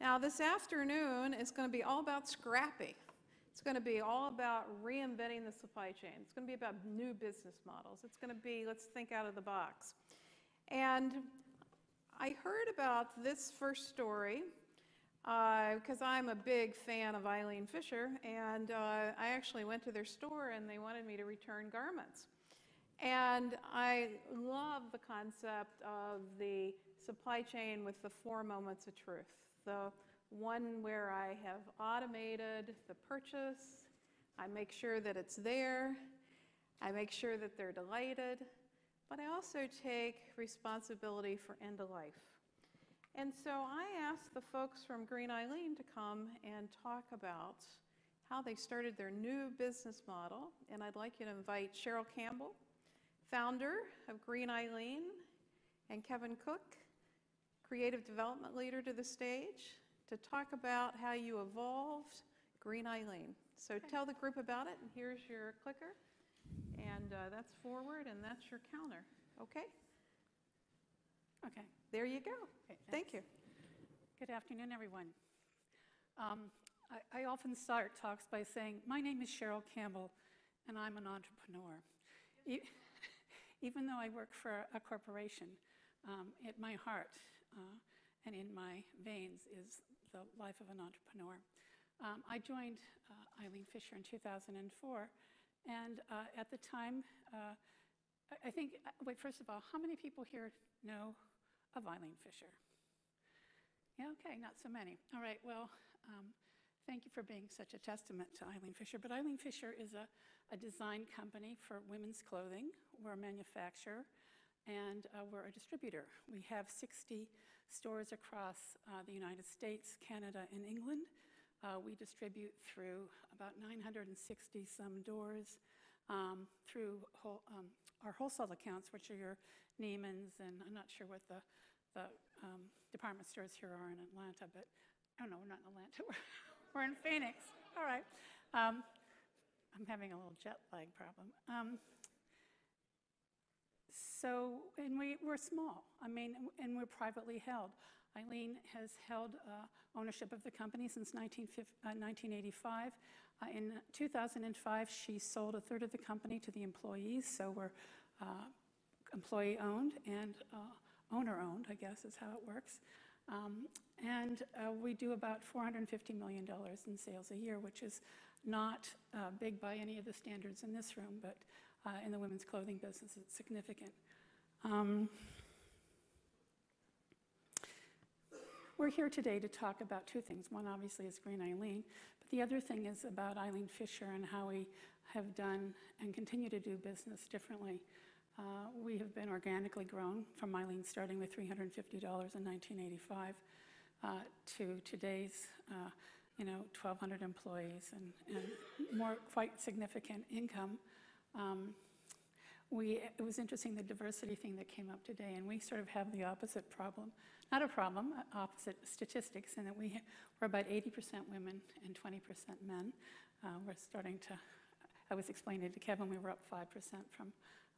Now this afternoon is going to be all about scrappy. It's going to be all about reinventing the supply chain. It's going to be about new business models. It's going to be, let's think out of the box. And I heard about this first story because I'm a big fan of Eileen Fisher, and I actually went to their store and they wanted me to return garments. And I love the concept of the supply chain with the 4 moments of truth. The one where I have automated the purchase, I make sure that it's there, I make sure that they're delighted, but I also take responsibility for end of life. And so I asked the folks from Green Eileen to come and talk about how they started their new business model. And I'd like you to invite Cheryl Campbell, founder of Green Eileen, and Kevin Cooke, creative development leader, to the stage to talk about how you evolved Green Eileen. So tell the group about it, and here's your clicker, and that's forward, and that's your counter. Okay? Okay. There you go. Okay, thank you. Good afternoon, everyone. I often start talks by saying, my name is Cheryl Campbell, and I'm an entrepreneur. Even though I work for a corporation, at my heart and in my veins is the life of an entrepreneur. I joined Eileen Fisher in 2004, and at the time, I think, wait, first of all, how many people here know of Eileen Fisher? Yeah, okay, not so many. All right, well, thank you for being such a testament to Eileen Fisher. But Eileen Fisher is a design company for women's clothing. We're a manufacturer, and we're a distributor. We have 60 stores across the United States, Canada, and England. We distribute through about 960 some doors through our wholesale accounts, which are your Neiman's, and I'm not sure what the department stores here are in Atlanta, but oh no, we're not in Atlanta. We're in Phoenix. All right. I'm having a little jet lag problem. And we're small. I mean, and we're privately held. Eileen has held ownership of the company since 1985. In 2005, she sold a third of the company to the employees, so we're employee-owned and owner-owned, I guess is how it works. And we do about $450 million in sales a year, which is not big by any of the standards in this room, but in the women's clothing business, it's significant. We're here today to talk about 2 things. One, obviously, is Green Eileen, but the other thing is about Eileen Fisher and how we have done and continue to do business differently. We have been organically grown from Eileen starting with $350 in 1985 to today's 1,200 employees and more quite significant income. It was interesting, the diversity thing that came up today, and we sort of have the opposite problem. Not a problem, opposite statistics, in that we're about 80% women and 20% men. We're starting to, I was explaining to Kevin, we were up 5% from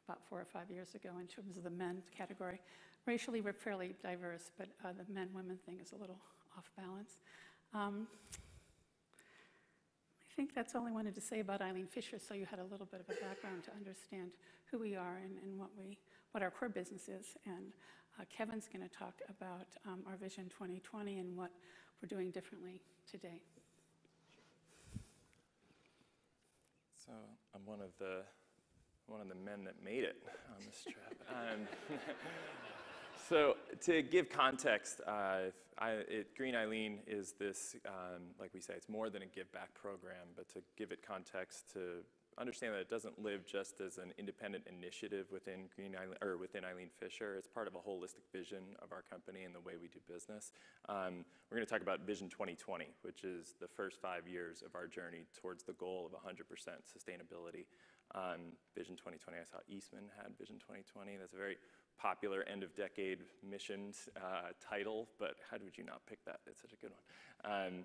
about 4 or 5 years ago in terms of the men category. Racially, we're fairly diverse, but the men-women thing is a little off balance. I think that's all I wanted to say about Eileen Fisher, so you had a little bit of a background to understand who we are and what our core business is. And Kevin's going to talk about our Vision 2020 and what we're doing differently today. So I'm one of the men that made it on this trip. So to give context, Green Eileen is this, like we say, it's more than a give back program, but to give it context, to understand that it doesn't live just as an independent initiative within Green Eileen, or within Eileen Fisher. It's part of a holistic vision of our company and the way we do business. We're going to talk about Vision 2020, which is the first 5 years of our journey towards the goal of 100% sustainability. Vision 2020, I saw Eastman had Vision 2020. That's a very popular end-of-decade missions title, but how would you not pick that? It's such a good one.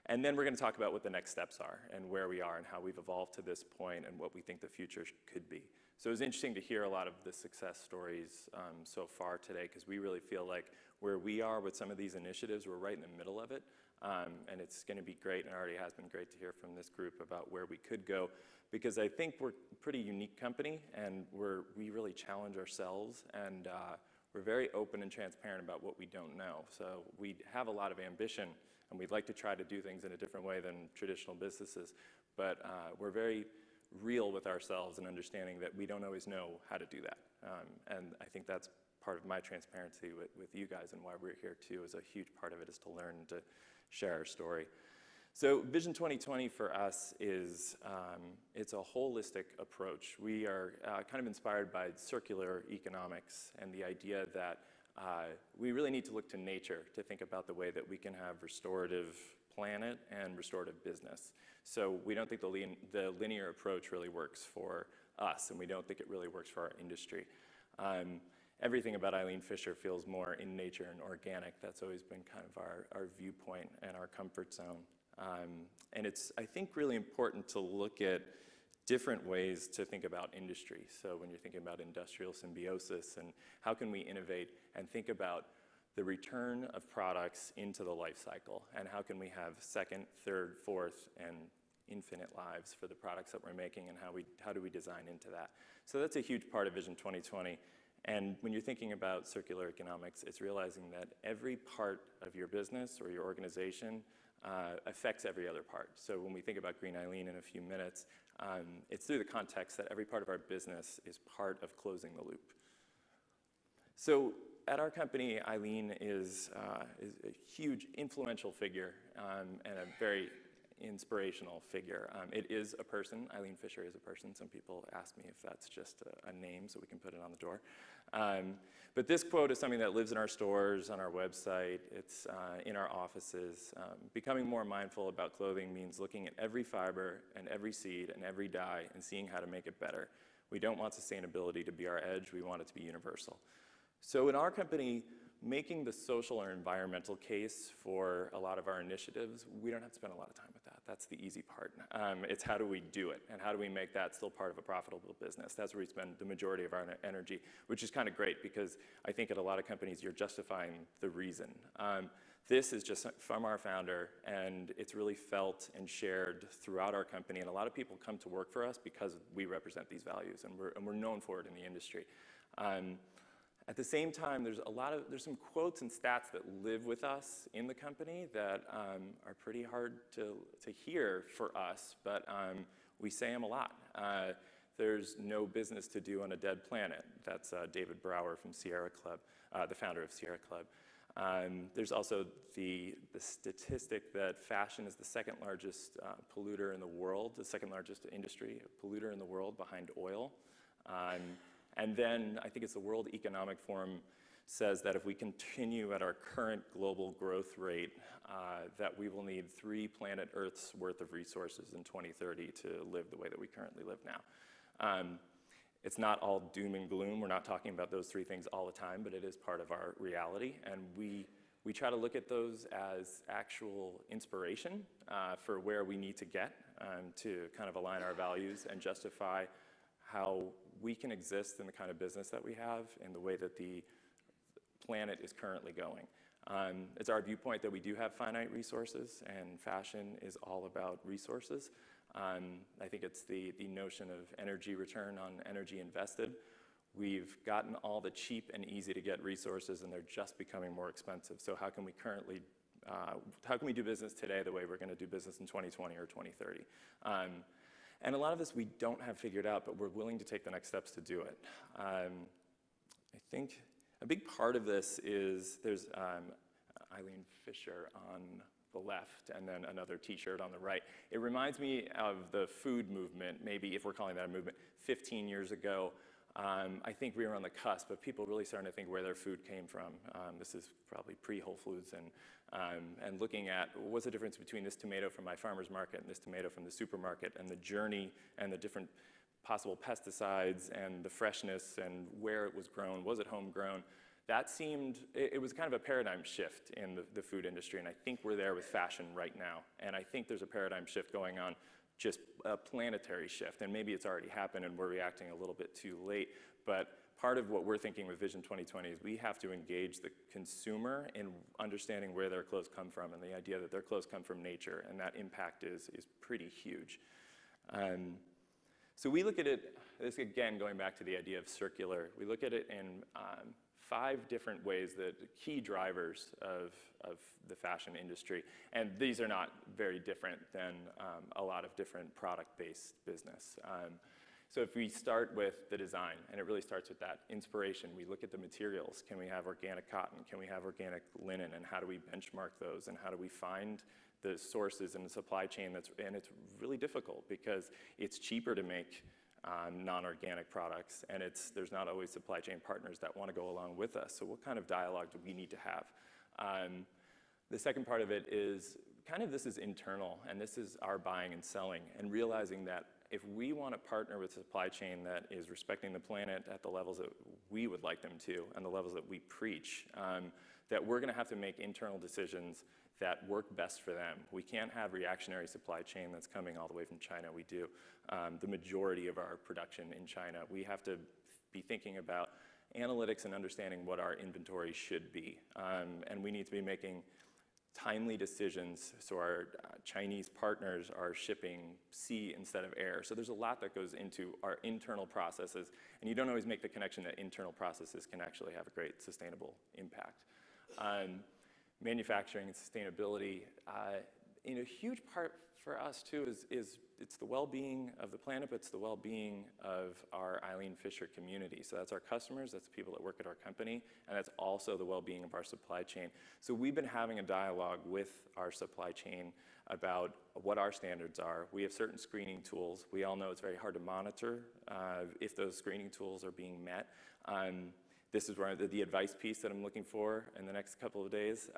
And then we're going to talk about what the next steps are and where we are and how we've evolved to this point and what we think the future could be. So it was interesting to hear a lot of the success stories so far today, because we really feel like where we are with some of these initiatives, we're right in the middle of it. And it's going to be great, and it already has been great to hear from this group about where we could go, because I think we're a pretty unique company, and we really challenge ourselves, and we're very open and transparent about what we don't know. So we have a lot of ambition, and we'd like to try to do things in a different way than traditional businesses, but we're very real with ourselves and understanding that we don't always know how to do that. And I think that's part of my transparency with you guys, and why we're here too, is a huge part of it is to learn and to share our story. So Vision 2020 for us is, it's a holistic approach. We are kind of inspired by circular economics and the idea that we really need to look to nature to think about the way that we can have restorative planet and restorative business. So we don't think the linear approach really works for us, and we don't think it really works for our industry. Everything about Eileen Fisher feels more in nature and organic. That's always been kind of our viewpoint and our comfort zone. And it's, I think, really important to look at different ways to think about industry. So when you're thinking about industrial symbiosis and how can we innovate and think about the return of products into the life cycle, and how can we have second, third, fourth, and infinite lives for the products that we're making, and how do we design into that. So that's a huge part of Vision 2020. And when you're thinking about circular economics, it's realizing that every part of your business or your organization affects every other part. So when we think about Green Eileen in a few minutes, it's through the context that every part of our business is part of closing the loop. So at our company, Eileen is a huge influential figure and a very inspirational figure. It is a person. Eileen Fisher is a person. Some people ask me if that's just a name so we can put it on the door. But this quote is something that lives in our stores, on our website. It's in our offices. Becoming more mindful about clothing means looking at every fiber and every seed and every dye and seeing how to make it better. We don't want sustainability to be our edge. We want it to be universal. So in our company, making the social or environmental case for a lot of our initiatives, we don't have to spend a lot of time with that. That's the easy part. It's how do we do it, and how do we make that still part of a profitable business. That's where we spend the majority of our energy, which is kind of great, because I think at a lot of companies you're justifying the reason. This is just from our founder, and it's really felt and shared throughout our company, and a lot of people come to work for us because we represent these values, and we're known for it in the industry. At the same time, there's some quotes and stats that live with us in the company that are pretty hard to hear for us, but we say them a lot. There's no business to do on a dead planet. That's David Brower from Sierra Club, the founder of Sierra Club. There's also the statistic that fashion is the second largest polluter in the world, the second largest industry polluter in the world behind oil. And then I think it's the World Economic Forum says that if we continue at our current global growth rate, that we will need 3 planet Earth's worth of resources in 2030 to live the way that we currently live now. It's not all doom and gloom. We're not talking about those 3 things all the time, but it is part of our reality. And we try to look at those as actual inspiration for where we need to get to kind of align our values and justify how we can exist in the kind of business that we have in the way that the planet is currently going. It's our viewpoint that we do have finite resources, and fashion is all about resources. I think it's the notion of energy return on energy invested. We've gotten all the cheap and easy to get resources, and they're just becoming more expensive. So how can we do business today the way we're going to do business in 2020 or 2030? And a lot of this we don't have figured out, but we're willing to take the next steps to do it. I think a big part of this is there's Eileen Fisher on the left and then another t-shirt on the right. It reminds me of the food movement, maybe if we're calling that a movement, 15 years ago. I think we were on the cusp of people really starting to think where their food came from. This is probably pre-Whole Foods, and looking at what's the difference between this tomato from my farmer's market and this tomato from the supermarket, and the journey and the different possible pesticides and the freshness and where it was grown. Was it homegrown? That seemed, it was kind of a paradigm shift in the food industry, and I think we're there with fashion right now. And I think there's a paradigm shift going on just a planetary shift, and maybe it's already happened and we're reacting a little bit too late, but part of what we're thinking with Vision 2020 is we have to engage the consumer in understanding where their clothes come from and the idea that their clothes come from nature, and that impact is pretty huge. So we look at it, this again going back to the idea of circular, we look at it in 5 different ways, that key drivers of the fashion industry, and these are not very different than a lot of different product-based business. So if we start with the design, and it really starts with that inspiration, we look at the materials. Can we have organic cotton? Can we have organic linen? And how do we benchmark those? And how do we find the sources in the supply chain? And it's really difficult because it's cheaper to make non-organic products, and there's not always supply chain partners that want to go along with us. So what kind of dialogue do we need to have? The second part of it is this is internal, and this is our buying and selling, and realizing that if we want to partner with a supply chain that is respecting the planet at the levels that we would like them to and the levels that we preach, that we're going to have to make internal decisions that work best for them. We can't have reactionary supply chain that's coming all the way from China. We do. The majority of our production in China. We have to be thinking about analytics and understanding what our inventory should be. And we need to be making timely decisions so our Chinese partners are shipping sea instead of air. So there's a lot that goes into our internal processes, and you don't always make the connection that internal processes can actually have a great sustainable impact. Manufacturing and sustainability, in a huge part for us too is it's the well-being of the planet, but it's the well-being of our Eileen Fisher community. So that's our customers, that's the people that work at our company, and that's also the well-being of our supply chain. So we've been having a dialogue with our supply chain about what our standards are. We have certain screening tools. We all know it's very hard to monitor if those screening tools are being met. This is where the advice piece that I'm looking for in the next couple of days,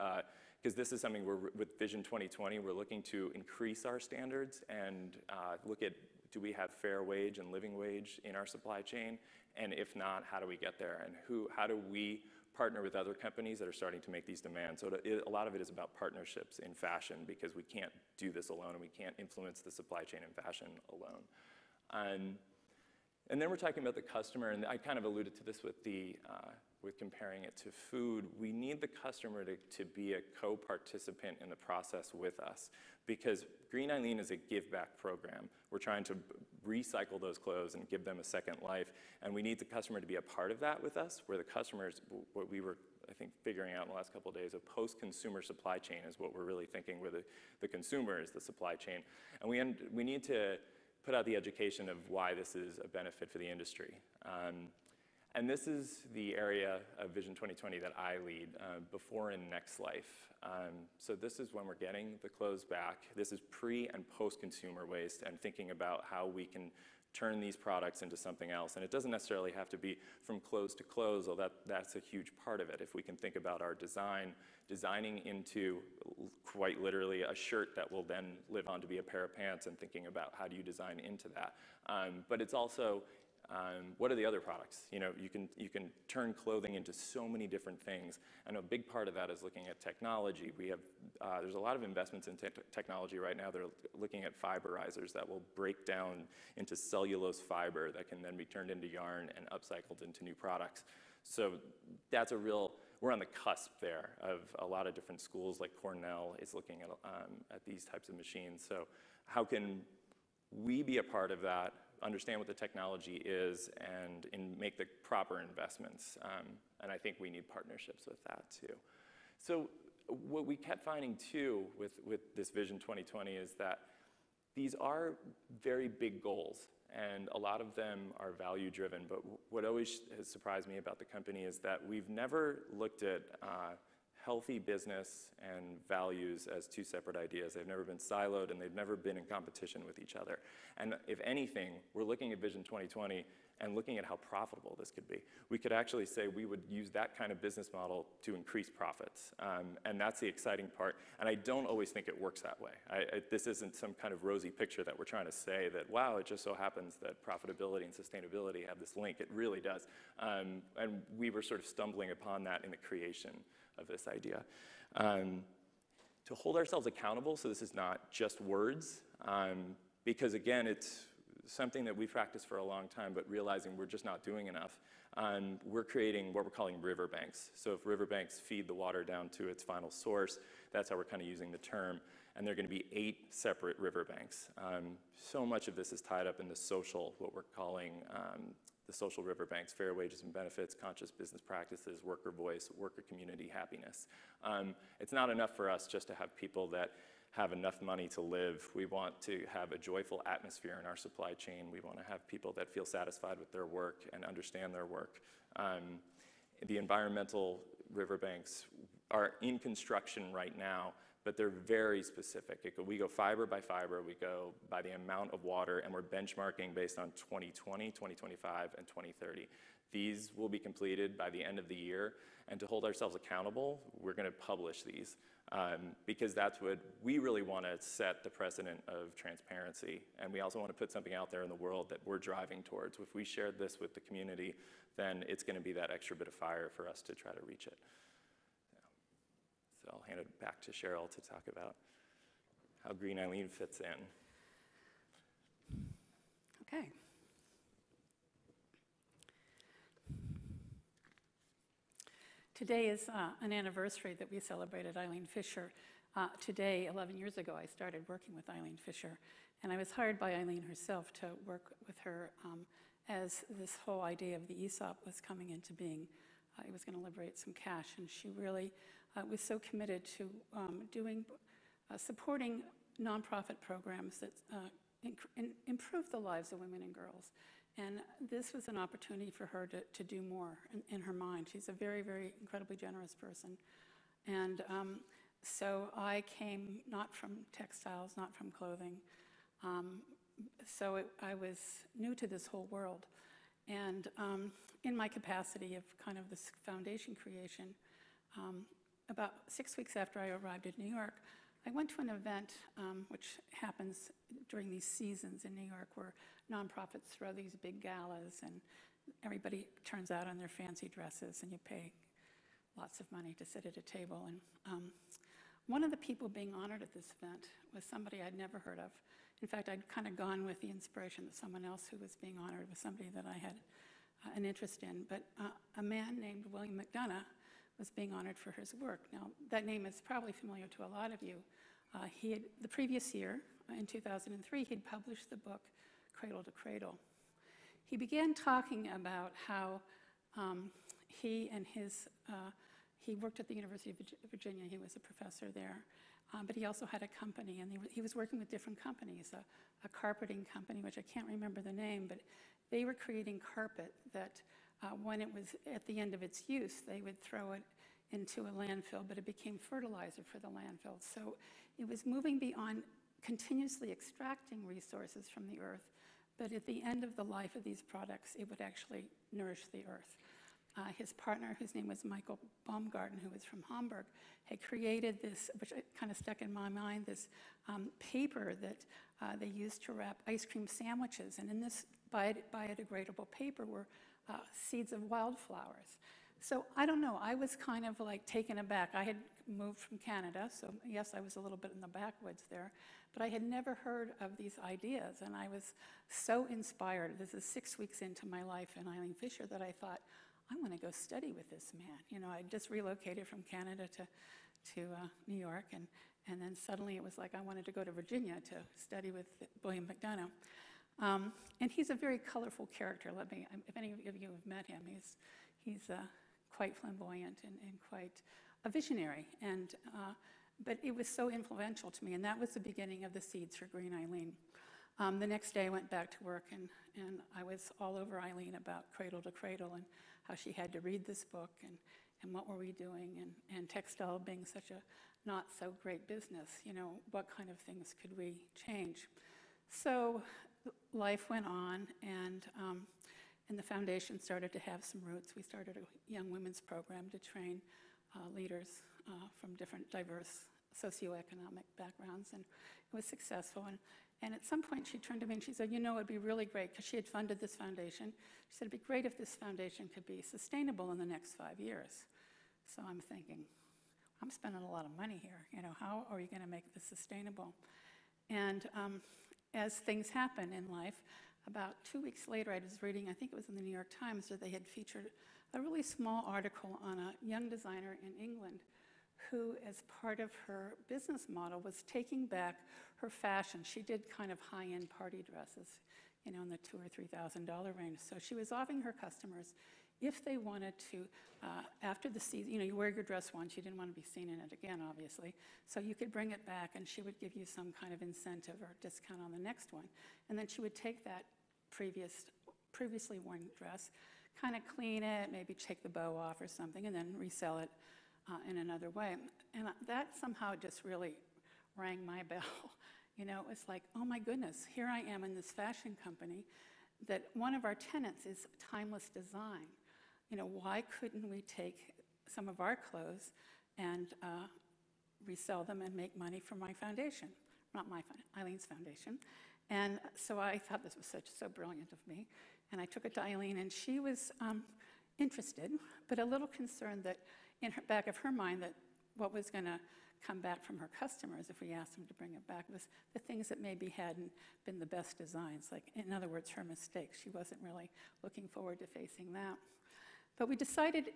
because this is something with Vision 2020, we're looking to increase our standards and look at, do we have fair wage and living wage in our supply chain? And if not, how do we get there? And how do we partner with other companies that are starting to make these demands? So a lot of it is about partnerships in fashion, because we can't do this alone, and we can't influence the supply chain in fashion alone. And then we're talking about the customer, and I kind of alluded to this with comparing it to food. We need the customer to be a co-participant in the process with us, because Green Eileen is a give-back program. We're trying to recycle those clothes and give them a second life, and we need the customer to be a part of that with us, where the customers, what we were, I think, figuring out in the last couple of days, a post-consumer supply chain is what we're really thinking, where the consumer is the supply chain. And we need to put out the education of why this is a benefit for the industry. And this is the area of Vision 2020 that I lead, before and next life. So this is when we're getting the clothes back. This is pre- and post-consumer waste, and thinking about how we can turn these products into something else. And it doesn't necessarily have to be from clothes to clothes, although that's a huge part of it. If we can think about our designing into quite literally a shirt that will then live on to be a pair of pants, and thinking about how do you design into that. But it's also, what are the other products? You know, you can turn clothing into so many different things, and a big part of that is looking at technology. We have, there's a lot of investments in technology right now. They're looking at fiberizers that will break down into cellulose fiber that can then be turned into yarn and upcycled into new products. So that's we're on the cusp there of a lot of different schools, like Cornell is looking at these types of machines. So how can we be a part of that, understand what the technology is, and make the proper investments? And I think we need partnerships with that too. So what we kept finding too with this Vision 2020 is that these are very big goals, and a lot of them are value driven. But what always has surprised me about the company is that we've never looked at healthy business and values as two separate ideas. They've never been siloed, and they've never been in competition with each other. And if anything, we're looking at Vision 2020 and looking at how profitable this could be. We could actually say we would use that kind of business model to increase profits. And that's the exciting part. And I don't always think it works that way. This isn't some kind of rosy picture that we're trying to say that, wow, it just so happens that profitability and sustainability have this link. It really does. And we were sort of stumbling upon that in the creation of this idea. To hold ourselves accountable, so this is not just words, because again, it's something that we've practiced for a long time, but realizing we're just not doing enough. We're creating what we're calling riverbanks. So if riverbanks feed the water down to its final source, that's how we're kind of using the term. And there are going to be 8 separate riverbanks. So much of this is tied up in the social, what we're calling the social riverbanks: fair wages and benefits, conscious business practices, worker voice, worker community happiness. It's not enough for us just to have people that have enough money to live. We want to have a joyful atmosphere in our supply chain. We want to have people that feel satisfied with their work and understand their work. The environmental riverbanks are in construction right now, but they're very specific. We go fiber by fiber, we go by the amount of water, and we're benchmarking based on 2020, 2025, and 2030. These will be completed by the end of the year, and to hold ourselves accountable, we're going to publish these. Because that's what we really want to set the precedent of transparency. And we also want to put something out there in the world that we're driving towards. If we share this with the community, then it's going to be that extra bit of fire for us to try to reach it. So I'll hand it back to Cheryl to talk about how Green Eileen fits in. Okay. Today is an anniversary that we celebrated Eileen Fisher. Today, 11 years ago, I started working with Eileen Fisher, and I was hired by Eileen herself to work with her as this whole idea of the ESOP was coming into being. It was going to liberate some cash, and she really was so committed to supporting nonprofit programs that improve the lives of women and girls. And this was an opportunity for her to do more in her mind. She's a very, very incredibly generous person. And so I came not from textiles, not from clothing. I was new to this whole world. And in my capacity of kind of this foundation creation, about 6 weeks after I arrived in New York, I went to an event which happens during these seasons in New York where nonprofits throw these big galas and everybody turns out in their fancy dresses and you pay lots of money to sit at a table. And one of the people being honored at this event was somebody I'd never heard of. In fact, I'd kind of gone with the inspiration that someone else who was being honored was somebody that I had an interest in. But a man named William McDonough was being honored for his work. Now, that name is probably familiar to a lot of you. The previous year, in 2003, he'd published the book Cradle to Cradle. He began talking about how he worked at the University of Virginia. He was a professor there, but he also had a company, and he was working with different companies, a carpeting company, which I can't remember the name, but they were creating carpet that when it was at the end of its use, they would throw it into a landfill, but it became fertilizer for the landfill. So it was moving beyond continuously extracting resources from the earth, but at the end of the life of these products, it would actually nourish the earth. His partner, whose name was Michael Baumgarten, who was from Hamburg, had created this, which kind of stuck in my mind, this paper that they used to wrap ice cream sandwiches. And in this biodegradable paper were seeds of wildflowers. So I don't know, I was kind of like taken aback. I had moved from Canada, so yes, I was a little bit in the backwoods there, but I had never heard of these ideas, and I was so inspired. This is 6 weeks into my life in Eileen Fisher that I thought, I want to go study with this man. You know, I just relocated from Canada to New York, and then suddenly it was like I wanted to go to Virginia to study with William McDonough. And he's a very colorful character. If any of you have met him, he's quite flamboyant and quite a visionary. But it was so influential to me, and that was the beginning of the seeds for Green Eileen. The next day I went back to work, and I was all over Eileen about Cradle to Cradle and how she had to read this book and what were we doing, and textile being such a not so great business, you know, what kind of things could we change? So life went on, and the foundation started to have some roots. We started a young women's program to train leaders from different diverse socioeconomic backgrounds, and it was successful. And at some point she turned to me and she said, you know, it'd be really great, because she had funded this foundation. She said, it'd be great if this foundation could be sustainable in the next 5 years. So I'm thinking, I'm spending a lot of money here. You know, how are you going to make this sustainable? And as things happen in life, about 2 weeks later, I was reading, I think it was in the New York Times, that they had featured a really small article on a young designer in England who, as part of her business model, was taking back her fashion. She did kind of high-end party dresses, in the $2,000 or $3,000 range. So she was offering her customers, if they wanted to, after the season, you wear your dress once, you didn't want to be seen in it again, obviously. So you could bring it back, and she would give you some kind of incentive or discount on the next one. And then she would take that previously worn dress, kind of clean it, maybe take the bow off or something, and then resell it in another way. And that somehow just really rang my bell. It was like, oh my goodness, here I am in this fashion company that one of our tenets is timeless design. Why couldn't we take some of our clothes and resell them and make money for my foundation? Not my Eileen's foundation. And so I thought this was so brilliant of me. And I took it to Eileen, and she was interested, but a little concerned that in her back of her mind that what was going to come back from her customers if we asked them to bring it back was the things that maybe hadn't been the best designs, like, in other words, her mistakes. She wasn't really looking forward to facing that. But we decided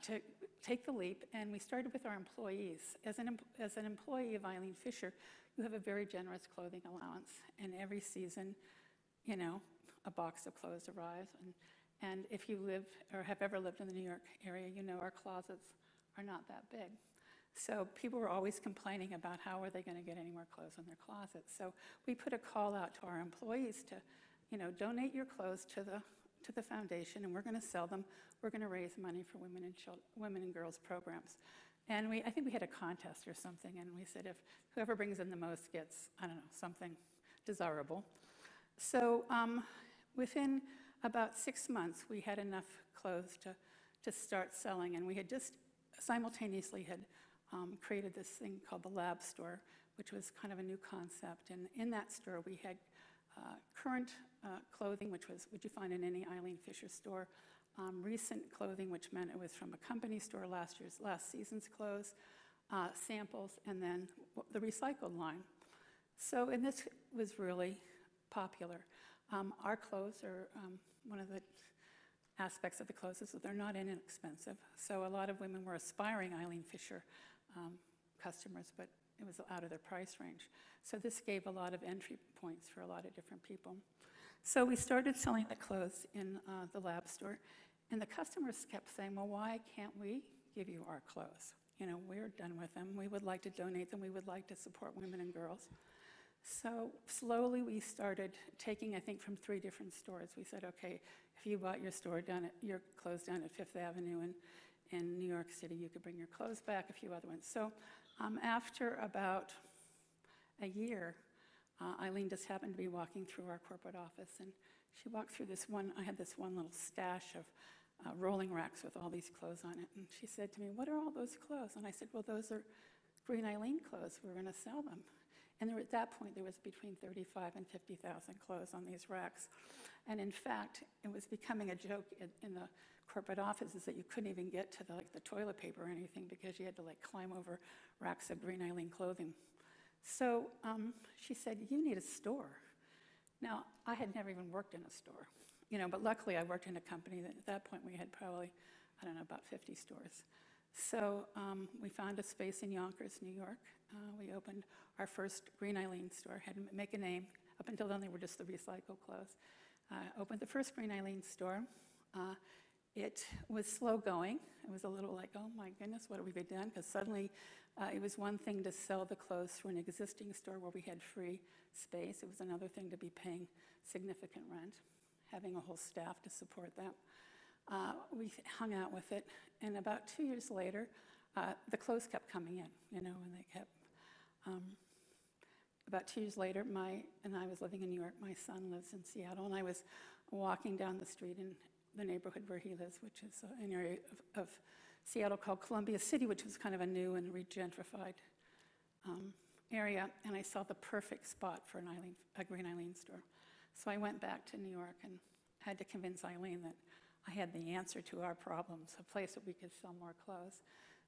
to take the leap, and we started with our employees. As an employee of Eileen Fisher, you have a very generous clothing allowance, and every season, a box of clothes arrives. And if you live or have ever lived in the New York area, our closets are not that big. So people were always complaining about how are they going to get any more clothes in their closets. So we put a call out to our employees to, donate your clothes to the foundation, and we're going to sell them. We're going to raise money for women and girls programs. And I think we had a contest or something, and we said if whoever brings in the most gets, I don't know, something desirable. So within about 6 months, we had enough clothes to start selling, and we had just simultaneously had created this thing called the Lab Store, which was kind of a new concept. And in that store, we had current clothing, which you find in any Eileen Fisher store, recent clothing, which meant it was from a company store, last season's clothes, samples, and then the recycled line. And this was really popular. Our clothes are, one of the aspects of the clothes is that they're not inexpensive. So a lot of women were aspiring Eileen Fisher customers, but it was out of their price range. So this gave a lot of entry points for a lot of different people. So we started selling the clothes in the Lab Store, and the customers kept saying, well, why can't we give you our clothes? We're done with them. We would like to donate them. We would like to support women and girls. So slowly we started taking, I think, from 3 different stores. We said, okay, if you bought your clothes down at Fifth Avenue in New York City, you could bring your clothes back, a few other ones. So after about a year, Eileen just happened to be walking through our corporate office, and she walked through I had this one little stash of rolling racks with all these clothes on it, and she said to me, what are all those clothes? And I said, well, those are Green Eileen clothes. We're going to sell them. And at that point, there was between 35,000 and 50,000 clothes on these racks. And in fact, it was becoming a joke in the corporate offices that you couldn't even get to the toilet paper or anything because you had to climb over racks of Green Eileen clothing. So she said, you need a store. Now, I had never even worked in a store, but luckily I worked in a company that at that point we had probably, I don't know, about 50 stores. So we found a space in Yonkers, New York. We opened our first Green Eileen store, had to make a name. Up until then, they were just the recycled clothes. Opened the first Green Eileen store. It was slow going. It was a little like, oh my goodness, what have we done? Because suddenly it was one thing to sell the clothes through an existing store where we had free space. It was another thing to be paying significant rent, having a whole staff to support that. We hung out with it, and about 2 years later, the clothes kept coming in, and they kept. About 2 years later, I was living in New York. My son lives in Seattle, and I was walking down the street in the neighborhood where he lives, which is an area of Seattle called Columbia City, which was kind of a new and regentrified area, and I saw the perfect spot for a Green Eileen store. So I went back to New York and had to convince Eileen that I had the answer to our problems, a place that we could sell more clothes.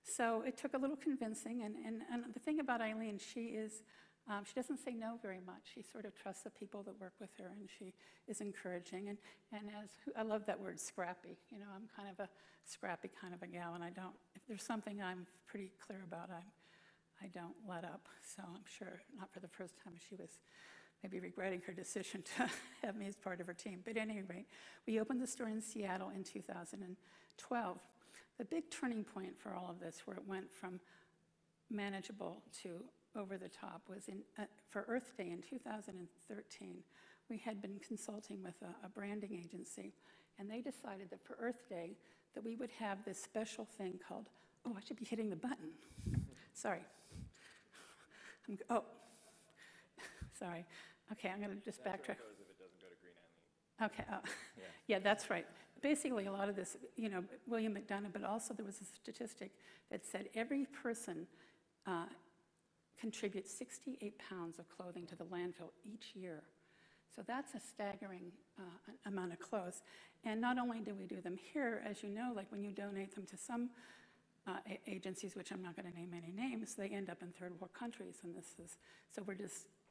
So it took a little convincing, and the thing about Eileen, she is She doesn't say no very much. She sort of trusts the people that work with her, and she is encouraging. And I love that word, scrappy. You know, I'm kind of a scrappy kind of a gal, and if there's something I'm pretty clear about, I don't let up. So I'm sure not for the first time she was maybe regretting her decision to have me as part of her team. But at any rate, we opened the store in Seattle in 2012. The big turning point for all of this, where it went from manageable to over the top, was for Earth Day in 2013. We had been consulting with a branding agency, and they decided that for Earth Day that we would have this special thing called, oh, I should be hitting the button. Sorry. Sorry. Okay, I'm going to just backtrack. That's what it goes if it doesn't go to Green Eileen. Okay. Yeah, that's right. Basically, a lot of this, you know, William McDonough, but also there was a statistic that said every person contributes 68 pounds of clothing to the landfill each year. So that's a staggering amount of clothes. And not only do we do them here, as you know, like when you donate them to some agencies, which I'm not going to name any names, they end up in third world countries. And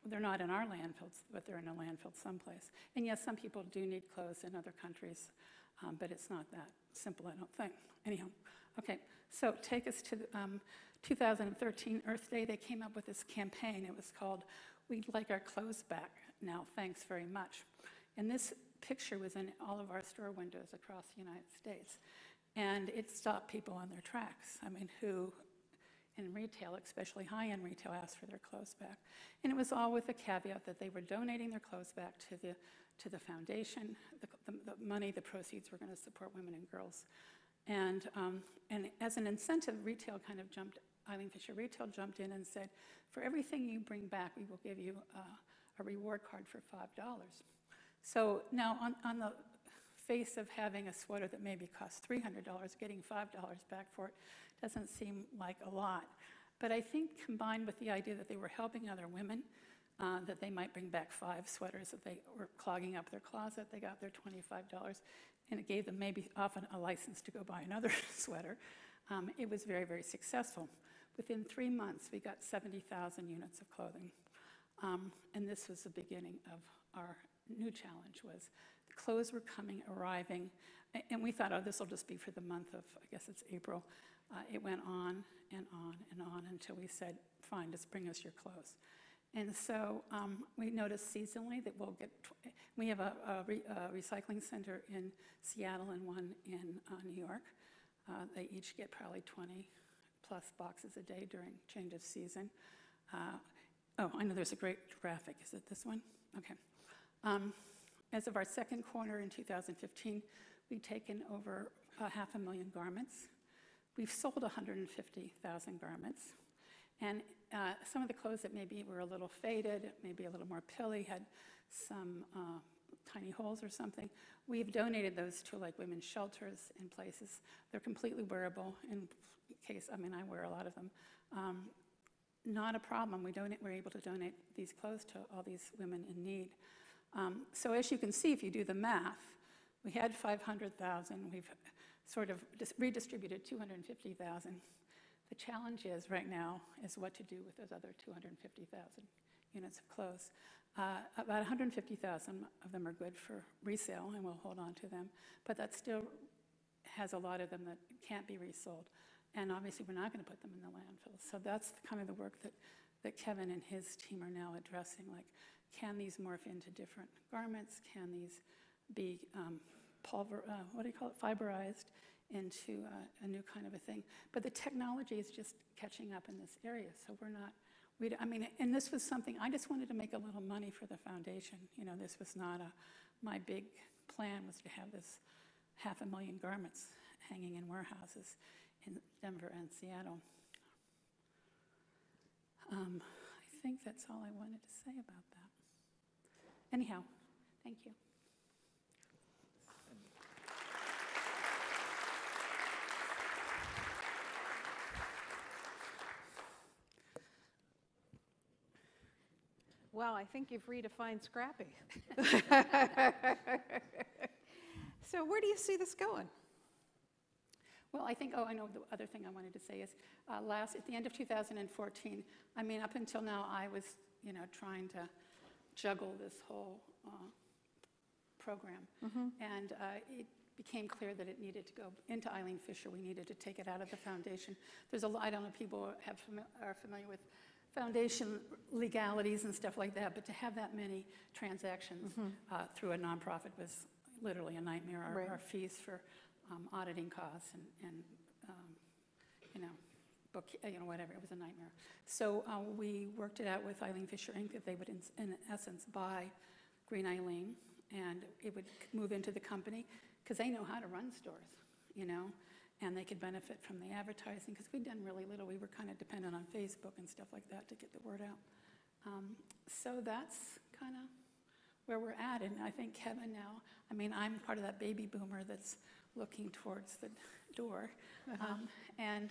they're not in our landfills, but they're in a landfill someplace. And yes, some people do need clothes in other countries, but it's not that simple, I don't think. Anyhow, okay, so take us to 2013 Earth Day. They came up with this campaign. It was called "We'd Like Our Clothes Back Now, Thanks Very Much." And this picture was in all of our store windows across the United States. And it stopped people in their tracks. I mean, who in retail, especially high-end retail, asked for their clothes back. And it was all with the caveat that they were donating their clothes back to the foundation. The money, the proceeds were going to support women and girls. And as an incentive, Eileen Fisher Retail jumped in and said, for everything you bring back, we will give you a reward card for $5. So now on the face of having a sweater that maybe costs $300, getting $5 back for it doesn't seem like a lot. But I think combined with the idea that they were helping other women, that they might bring back 5 sweaters that they were clogging up their closet, they got their $25, and it gave them maybe often a license to go buy another sweater. It was very, very successful. Within 3 months, we got 70,000 units of clothing. And this was the beginning of our new challenge. Was the clothes were arriving, and we thought, oh, this will just be for the month of, I guess it's April. It went on and on and on until we said, fine, just bring us your clothes. And so we noticed seasonally that we have a recycling center in Seattle and one in New York. They each get probably 20 plus boxes a day during change of season. Oh, I know there's a great graphic. Is it this one? Okay. As of our second quarter in 2015, we've taken over 500,000 garments. We've sold 150,000 garments. And some of the clothes that maybe were a little faded, maybe a little more pilly, had some tiny holes or something, we've donated those to like women's shelters in places. They're completely wearable in case, I mean, I wear a lot of them. Not a problem. We're able to donate these clothes to all these women in need. So as you can see, if you do the math, we had 500,000. We've sort of redistributed 250,000. The challenge is right now is what to do with those other 250,000 units of clothes. About 150,000 of them are good for resale, and we'll hold on to them. But that still has a lot of them that can't be resold. And obviously, we're not going to put them in the landfill. So that's kind of the work that Kevin and his team are now addressing. Like, can these morph into different garments? Can these be fiberized into a new kind of a thing? But the technology is just catching up in this area. So and this was something, I just wanted to make a little money for the foundation. You know, this was not my big plan was to have this 500,000 garments hanging in warehouses in Denver and Seattle. I think that's all I wanted to say about that. Anyhow, thank you. Well, I think you've redefined scrappy. So where do you see this going? Well, I think, I know the other thing I wanted to say is, at the end of 2014, I mean, up until now, I was, trying to juggle this whole program. And it became clear that it needed to go into Eileen Fisher. We needed to take it out of the foundation. There's a lot, I don't know if people are familiar with foundation legalities and stuff like that, but to have that many transactions through a nonprofit was literally a nightmare. Our fees for auditing costs and book, whatever, it was a nightmare. So we worked it out with Eileen Fisher Inc. that they would, in essence, buy Green Eileen, and it would move into the company because they know how to run stores, and they could benefit from the advertising because we'd done really little. We were kind of dependent on Facebook and stuff like that to get the word out. So that's kind of where we're at, and I think Kevin now, I mean, I'm part of that baby boomer that's looking towards the door, and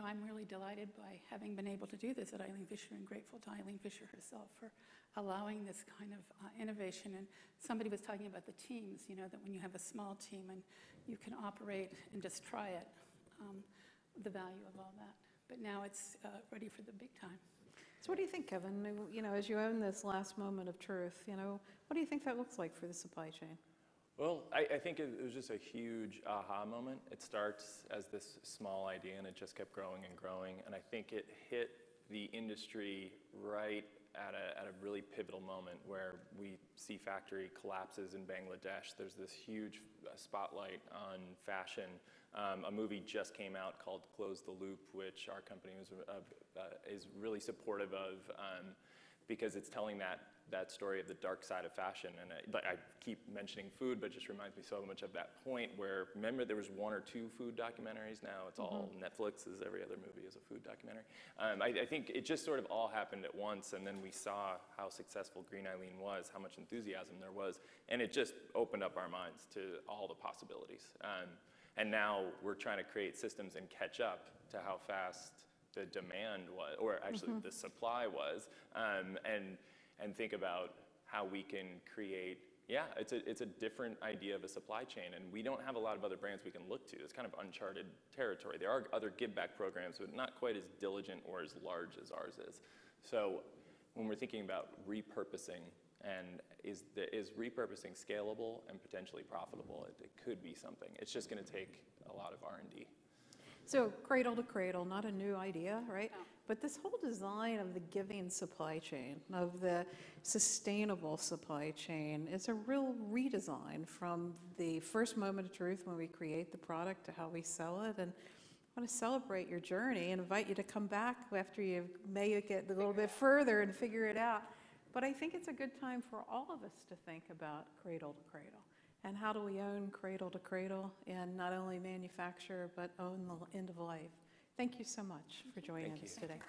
I'm really delighted by having been able to do this at Eileen Fisher and grateful to Eileen Fisher herself for allowing this kind of innovation. And somebody was talking about the teams, that when you have a small team and you can operate and just try it, the value of all that. But now it's ready for the big time. So what do you think, Kevin? As you own this last moment of truth, what do you think that looks like for the supply chain? Well, I think it was just a huge aha moment. It starts as this small idea, and it just kept growing and growing. And I think it hit the industry right at a really pivotal moment where we see factory collapses in Bangladesh. There's this huge spotlight on fashion. A movie just came out called Close the Loop, which our company is really supportive of because it's telling that story of the dark side of fashion. And I keep mentioning food, but it just reminds me so much of that point where, remember, there was 1 or 2 food documentaries. Now it's all Netflix, as every other movie is a food documentary. I think it just sort of all happened at once, and then we saw how successful Green Eileen was, how much enthusiasm there was, and it just opened up our minds to all the possibilities. And now we're trying to create systems and catch up to how fast the demand was, or actually the supply was, and think about how we can create, it's a different idea of a supply chain, and we don't have a lot of other brands we can look to. It's kind of uncharted territory. There are other give-back programs, but not quite as diligent or as large as ours is. So when we're thinking about repurposing, and is repurposing scalable and potentially profitable, it could be something. It's just going to take a lot of R&D. So cradle to cradle, not a new idea, right? No. But this whole design of the giving supply chain, of the sustainable supply chain, is a real redesign from the first moment of truth when we create the product to how we sell it. And I want to celebrate your journey and invite you to come back after you may get a little bit further and figure it out. But I think it's a good time for all of us to think about cradle to cradle. And how do we own cradle to cradle and not only manufacture, but own the end of life? Thank you so much for joining us today.